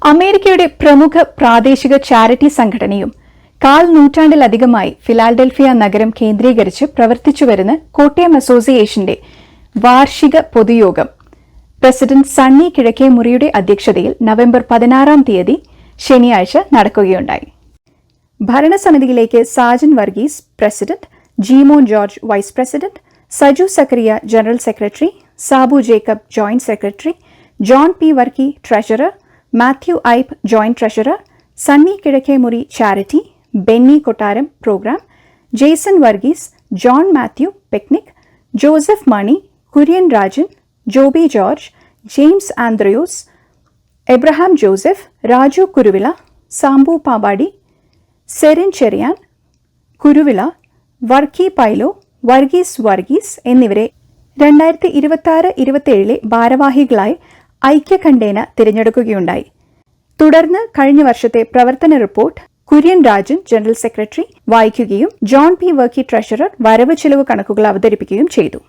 അമേരിക്കയുടെ പ്രമുഖ പ്രാദേശിക ചാരിറ്റി സംഘടനയും നൂറ്റാണ്ടിലധികമായി ഫിലാഡൽഫിയ നഗരം കേന്ദ്രീകരിച്ച് പ്രവർത്തിച്ചുവരുന്ന കോട്ടയം അസോസിയേഷന്റെ വാർഷിക പൊതുയോഗം പ്രസിഡന്റ് സണ്ണി കിഴക്കേമുറിയുടെ അധ്യക്ഷതയിൽ നവംബർ 16 ശനിയാഴ്ച നടക്കുകയുണ്ടായി. ഭരണസമിതിയിലേക്ക് Sajan Varghese president, Jeemon George vice president, Saju Zachariah general secretary, Sabu Jacob joint secretary, John P Varkey treasurer, Mathew Ipe joint treasurer, Sunny Kizhakkemuri charity, Benny Kottaram programme, Jaison Varghese, John Mathew picnic, Joseph Mani, Kurian Rajan, Joby George, James Anthrayose, Abraham Joseph, Raju Kuruvila, Sambu Pampady, Serin Cherian, Kuruvila, Varkey Pailo, Varghese എന്നിവരെ 2026-27 ഭാരവാഹികളായി ഐക്യകണ്ഠേന തിരഞ്ഞെടുക്കുകയുണ്ടായി. തുടർന്ന് കഴിഞ്ഞ വർഷത്തെ പ്രവർത്തന report Kurian Rajan general secretary വായിക്കുകയും ജോൺ പി വർക്കി ട്രഷറർ വരവ് ചെലവ് കണക്കുകൾ അവതരിപ്പിക്കുകയും ചെയ്തു.